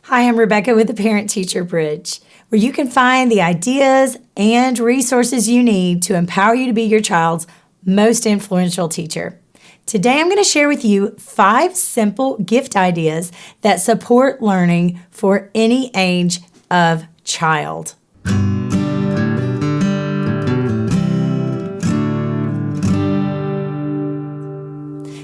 Hi, I'm Rebecca with the Parent Teacher Bridge, where you can find the ideas and resources you need to empower you to be your child's most influential teacher. Today, I'm going to share with you 5 simple gift ideas that support learning for any age of child.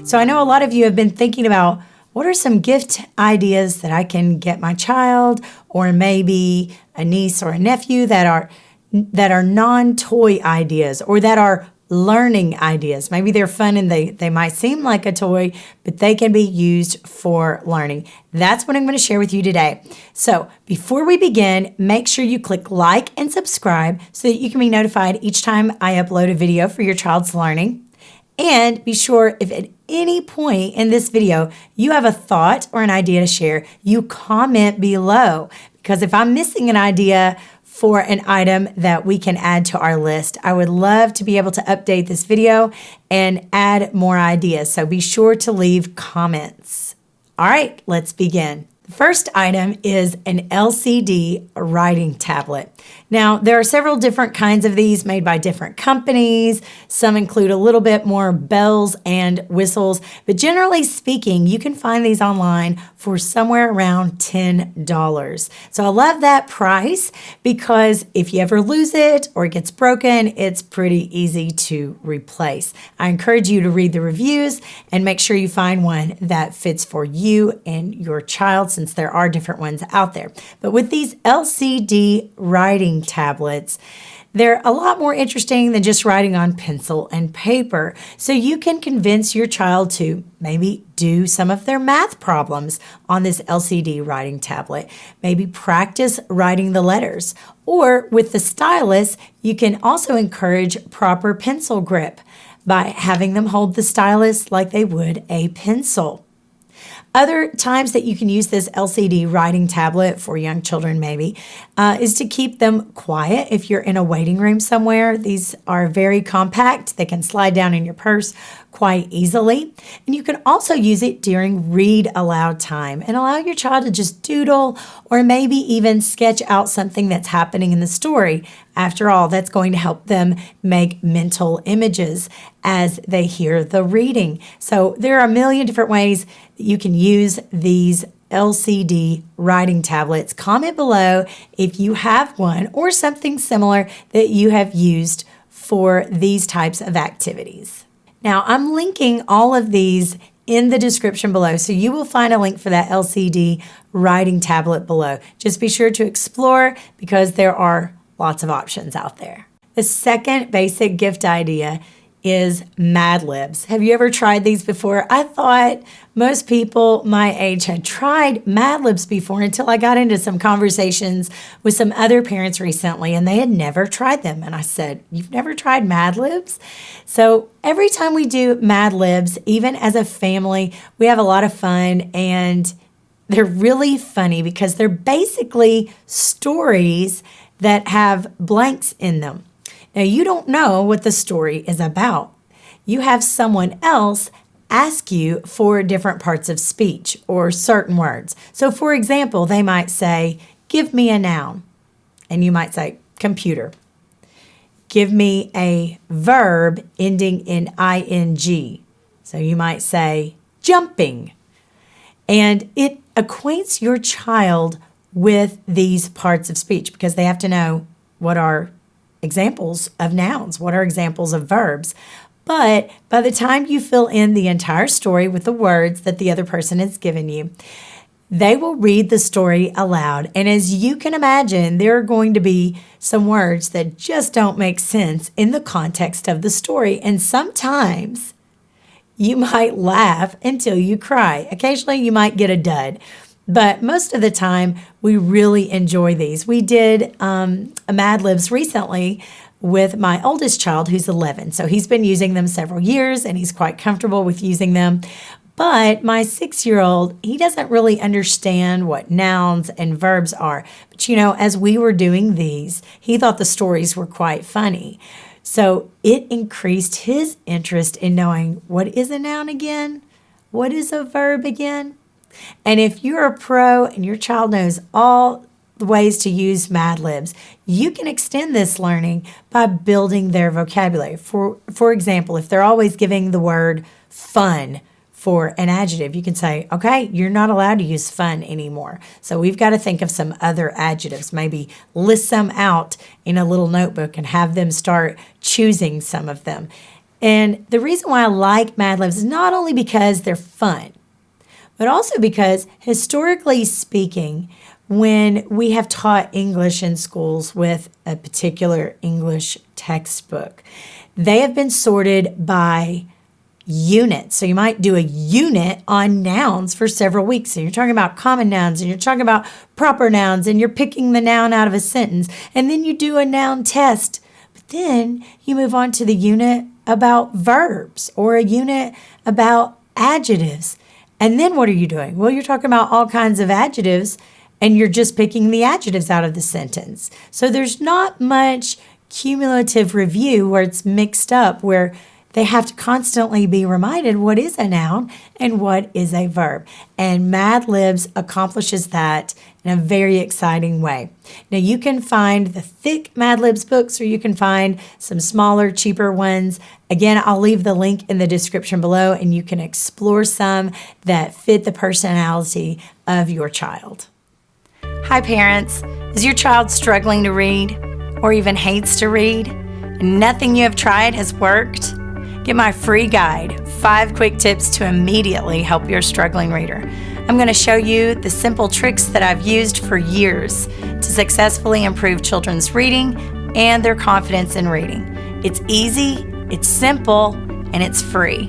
So I know a lot of you have been thinking about what are some gift ideas that I can get my child, or maybe a niece or a nephew that are non-toy ideas or that are learning ideas. Maybe they're fun and they might seem like a toy, but they can be used for learning. That's what I'm going to share with you today. So before we begin, make sure you click like and subscribe so that you can be notified each time I upload a video for your child's learning. And be sure, if at any point in this video you have a thought or an idea to share, you comment below. Because if I'm missing an idea for an item that we can add to our list, I would love to be able to update this video and add more ideas. So be sure to leave comments. All right, let's begin. The first item is an LCD writing tablet. Now, there are several different kinds of these made by different companies. Some include a little bit more bells and whistles, but generally speaking, you can find these online for somewhere around $10. So I love that price because if you ever lose it or it gets broken, it's pretty easy to replace. I encourage you to read the reviews and make sure you find one that fits for you and your child, since there are different ones out there. But with these LCD writing tablets, they're a lot more interesting than just writing on pencil and paper. So you can convince your child to maybe do some of their math problems on this LCD writing tablet. Maybe practice writing the letters. Or with the stylus, you can also encourage proper pencil grip by having them hold the stylus like they would a pencil. Other times that you can use this LCD writing tablet for young children maybe is to keep them quiet if you're in a waiting room somewhere. These are very compact. They can slide down in your purse quite easily. And you can also use it during read aloud time and allow your child to just doodle or maybe even sketch out something that's happening in the story. After all, that's going to help them make mental images as they hear the reading. So there are a million different ways that you can use these LCD writing tablets. Comment below if you have one or something similar that you have used for these types of activities. Now, I'm linking all of these in the description below, so you will find a link for that LCD writing tablet below. Just be sure to explore because there are lots of options out there. The second basic gift idea is MADLIBS. Have you ever tried these before? I thought most people my age had tried MADLIBS before until I got into some conversations with some other parents recently, and they had never tried them. And I said, "You've never tried MADLIBS?" So every time we do MADLIBS, even as a family, we have a lot of fun, and they're really funny because they're basically stories that have blanks in them. Now, you don't know what the story is about. You have someone else ask you for different parts of speech or certain words. So, for example, they might say, "Give me a noun." And you might say, "Computer." "Give me a verb ending in ing." So you might say, "Jumping." And it acquaints your child with these parts of speech because they have to know what are examples of nouns, what are examples of verbs. But by the time you fill in the entire story with the words that the other person has given you, they will read the story aloud. And as you can imagine, there are going to be some words that just don't make sense in the context of the story. And sometimes you might laugh until you cry. Occasionally you might get a dud. But most of the time, we really enjoy these. We did a MADLIBS recently with my oldest child, who's 11. So he's been using them several years, and he's quite comfortable with using them. But my 6-year-old, he doesn't really understand what nouns and verbs are. But, as we were doing these, he thought the stories were quite funny. So it increased his interest in knowing, what is a noun again? What is a verb again? And if you're a pro and your child knows all the ways to use MADLIBS, you can extend this learning by building their vocabulary. For example, if they're always giving the word fun for an adjective, you can say, okay, you're not allowed to use fun anymore. So we've got to think of some other adjectives, maybe list some out in a little notebook and have them start choosing some of them. And the reason why I like MADLIBS is not only because they're fun, but also because historically speaking, when we have taught English in schools with a particular English textbook, they have been sorted by units. So you might do a unit on nouns for several weeks. And you're talking about common nouns and you're talking about proper nouns and you're picking the noun out of a sentence. And then you do a noun test. But then you move on to the unit about verbs or a unit about adjectives. And then what are you doing? Well, you're talking about all kinds of adjectives and you're just picking the adjectives out of the sentence. So there's not much cumulative review where it's mixed up, where they have to constantly be reminded what is a noun and what is a verb. And MADLIBS accomplishes that in a very exciting way. Now you can find the thick MADLIBS books or you can find some smaller, cheaper ones. Again, I'll leave the link in the description below and you can explore some that fit the personality of your child. Hi parents, is your child struggling to read or even hates to read and nothing you have tried has worked? Get my free guide, 5 quick tips to immediately help your struggling reader. I'm going to show you the simple tricks that I've used for years to successfully improve children's reading and their confidence in reading. It's easy, it's simple, and it's free.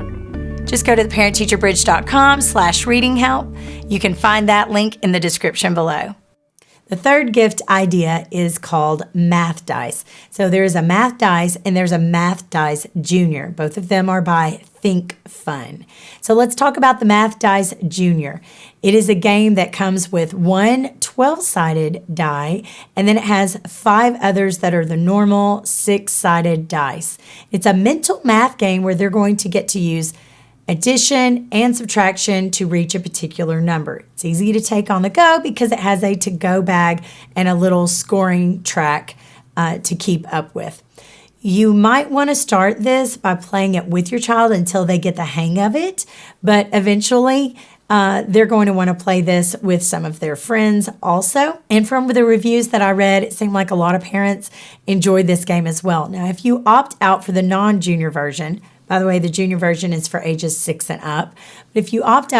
Just go to theparentteacherbridge.com/reading help. You can find that link in the description below. The third gift idea is called Math Dice. So there's a Math Dice and there's a Math Dice Junior. Both of them are by Think Fun. So let's talk about the Math Dice Junior. It is a game that comes with one 12-sided die and then it has 5 others that are the normal 6-sided dice. It's a mental math game where they're going to get to use addition and subtraction to reach a particular number. It's easy to take on the go because it has a to-go bag and a little scoring track to keep up with. You might want to start this by playing it with your child until they get the hang of it, but eventually they're going to want to play this with some of their friends also. And from the reviews that I read, it seemed like a lot of parents enjoyed this game as well. Now, if you opt out for the non-junior version, by the way, the junior version is for ages 6 and up. But if you opt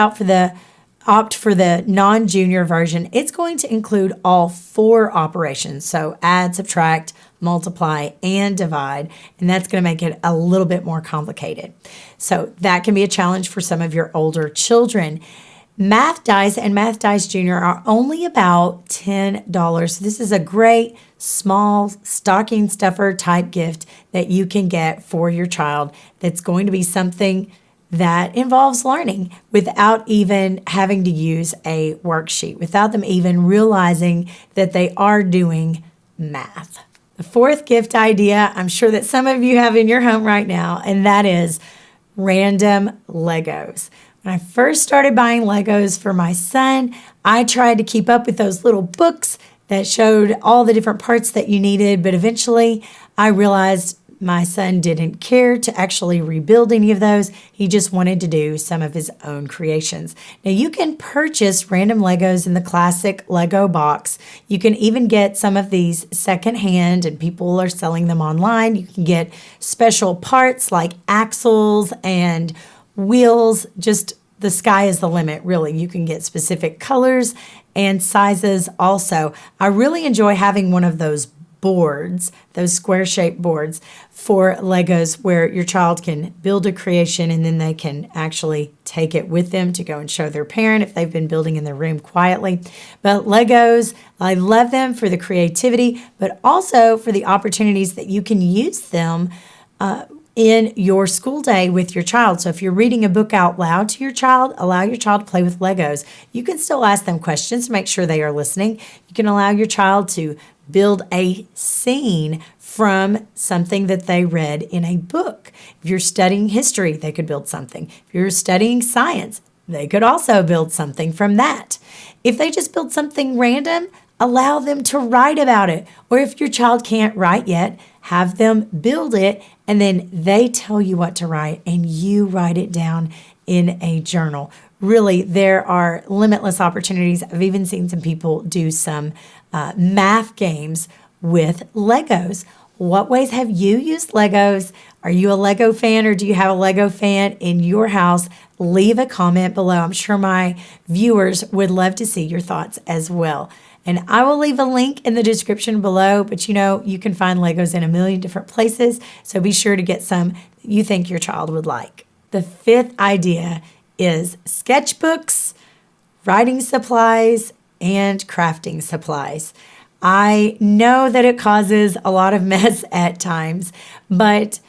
for the non-junior version, it's going to include all 4 operations. So add, subtract, multiply, and divide. And that's going to make it a little bit more complicated. So that can be a challenge for some of your older children. Math Dice and Math Dice Junior are only about $10. So this is a great small stocking stuffer type gift that you can get for your child that's going to be something that involves learning without even having to use a worksheet, without them even realizing that they are doing math. The fourth gift idea, I'm sure that some of you have in your home right now, and that is random Legos. When I first started buying Legos for my son, I tried to keep up with those little books that showed all the different parts that you needed, but eventually I realized my son didn't care to actually rebuild any of those. He just wanted to do some of his own creations. Now you can purchase random Legos in the classic Lego box. You can even get some of these secondhand and people are selling them online. You can get special parts like axles and wheels. Just the sky is the limit, really. You can get specific colors and sizes also. I really enjoy having one of those boards, those square-shaped boards for Legos where your child can build a creation and then they can actually take it with them to go and show their parent if they've been building in their room quietly. But Legos, I love them for the creativity, but also for the opportunities that you can use them in your school day with your child. So if you're reading a book out loud to your child, allow your child to play with Legos. You can still ask them questions to make sure they are listening. You can allow your child to build a scene from something that they read in a book. If you're studying history, they could build something. If you're studying science, they could also build something from that. If they just build something random, allow them to write about it. Or if your child can't write yet, have them build it and then they tell you what to write and you write it down in a journal. Really, there are limitless opportunities. I've even seen some people do some math games with Legos. What ways have you used Legos? Are you a Lego fan or do you have a Lego fan in your house? Leave a comment below. I'm sure my viewers would love to see your thoughts as well. And I will leave a link in the description below, but you can find Legos in a million different places, so be sure to get some that you think your child would like. The fifth idea is sketchbooks, writing supplies, and crafting supplies. I know that it causes a lot of mess at times, but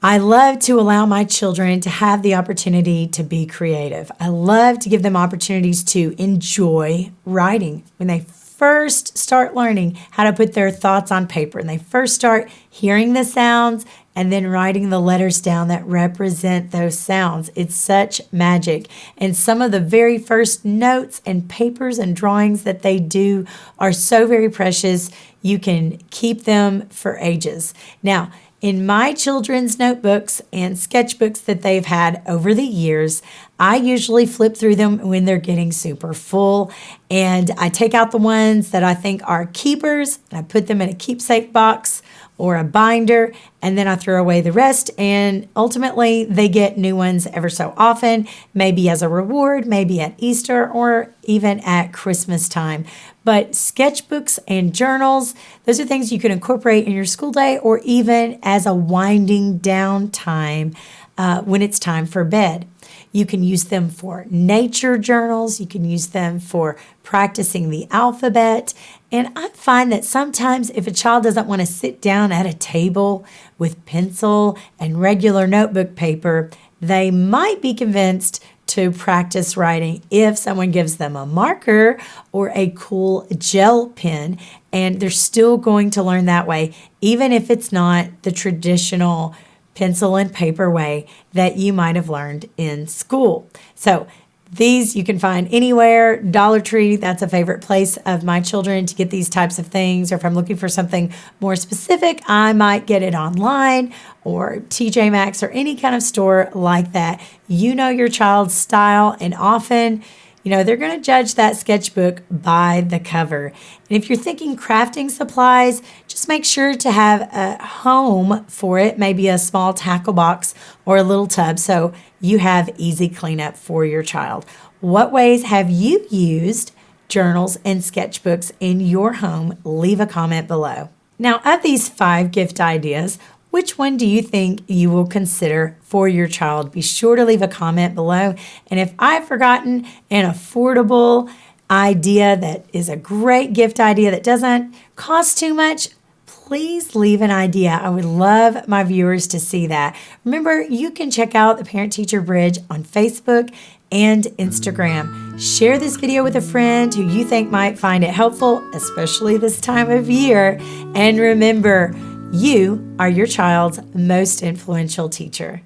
I love to allow my children to have the opportunity to be creative. I love to give them opportunities to enjoy writing. When they first start learning how to put their thoughts on paper and they first start hearing the sounds and then writing the letters down that represent those sounds, it's such magic. And some of the very first notes and papers and drawings that they do are so very precious. You can keep them for ages. Now, in my children's notebooks and sketchbooks that they've had over the years, I usually flip through them when they're getting super full, and I take out the ones that I think are keepers, and I put them in a keepsake box or a binder, and then I throw away the rest, and ultimately they get new ones ever so often, maybe as a reward, maybe at Easter, or even at Christmas time. But sketchbooks and journals, those are things you can incorporate in your school day or even as a winding down time when it's time for bed. You can use them for nature journals. You can use them for practicing the alphabet. And I find that sometimes if a child doesn't want to sit down at a table with pencil and regular notebook paper, they might be convinced to practice writing if someone gives them a marker or a cool gel pen, and they're still going to learn that way, even if it's not the traditional pencil and paper way that you might have learned in school. So these you can find anywhere. Dollar Tree, that's a favorite place of my children to get these types of things. Or if I'm looking for something more specific, I might get it online or TJ Maxx or any kind of store like that. You know your child's style, and often they're going to judge that sketchbook by the cover. And if you're thinking crafting supplies, just make sure to have a home for it, maybe a small tackle box or a little tub so you have easy cleanup for your child. What ways have you used journals and sketchbooks in your home? Leave a comment below. Now, of these 5 gift ideas, which one do you think you will consider for your child? Be sure to leave a comment below. And if I've forgotten an affordable idea that is a great gift idea that doesn't cost too much, please leave an idea. I would love my viewers to see that. Remember, you can check out the Parent Teacher Bridge on Facebook and Instagram. Share this video with a friend who you think might find it helpful, especially this time of year. And remember, you are your child's most influential teacher.